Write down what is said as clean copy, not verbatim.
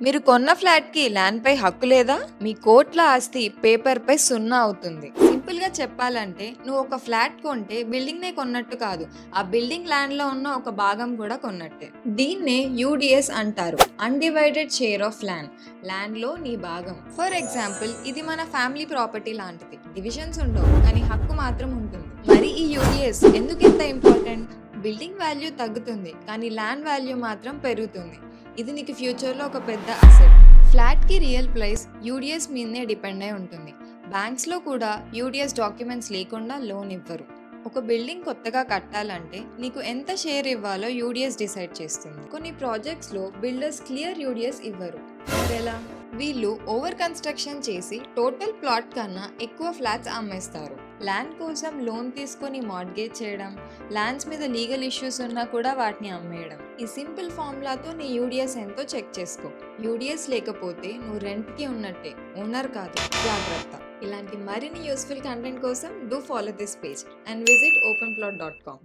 మీరు కొన్న ఫ్లాట్‌కి ల్యాండ్‌పై హక్కు లేదా? మీ కోట్ల ఆస్తి పేపర్‌పై సున్నా అవుతుంది. సింపుల్‌గా చెప్పాలంటే నువ్వు ఒక ఫ్లాట్ కొంటే బిల్డింగ్‌నే కొన్నట్టు కాదు. ఆ బిల్డింగ్ ల్యాండ్‌లో ఉన్న ఒక భాగం కూడా కొన్నట్టే. దీన్నే యూడీఎస్ అంటారు. Undivided share of land. ల్యాండ్‌లో నీ భాగం. ఫర్ ఎగ్జాంపుల్ ఇది మన ఫ్యామిలీ ప్రాపర్టీ లాంటిది. డివిజన్స్ ఉండవు కానీ హక్కు మాత్రం ఉంటుంది. మరి ఈ యూడీఎస్ ఎందుకు ఇంత ఇంపార్టెంట్? బిల్డింగ్ వాల్యూ తగ్గుతుంది కానీ ల్యాండ్ వాల్యూ మాత్రం పెరుగుతుంది. ఇది నీకు ఫ్యూచర్లో ఒక పెద్ద అసెట్. ఫ్లాట్కి రియల్ ప్రైస్ యూడీఎస్ మీదనే డిపెండ్ అయి ఉంటుంది. బ్యాంక్స్లో కూడా యూడీఎస్ డాక్యుమెంట్స్ లేకుండా లోన్ ఇవ్వరు. ఒక బిల్డింగ్ కొత్తగా కట్టాలంటే నీకు ఎంత షేర్ ఇవ్వాలో యూడీఎస్ డిసైడ్ చేస్తుంది. కొన్ని ప్రాజెక్ట్స్లో బిల్డర్స్ క్లియర్ యూడీఎస్ ఇవ్వరు. ఎలా? వీళ్ళు ఓవర్ కన్స్ట్రక్షన్ చేసి టోటల్ ప్లాట్ కన్నా ఎక్కువ ఫ్లాట్స్ అమ్మేస్తారు. ల్యాండ్ కోసం లోన్ తీసుకొని మార్ట్గేజ్ చేయడం, ల్యాండ్స్ మీద లీగల్ ఇష్యూస్ ఉన్నా కూడా వాటిని అమ్మేయడం. ఈ సింపుల్ ఫార్ములాతో నీ యూడీఎస్ ఎంతో చెక్ చేసుకో. యూడీఎస్ లేకపోతే నువ్వు రెంట్కి ఉన్నట్టే, ఓనర్ కాదు. జాగ్రత్త. ఇలాంటి మరిన్ని యూస్ఫుల్ కంటెంట్ కోసం do follow this page and visit openplot.com.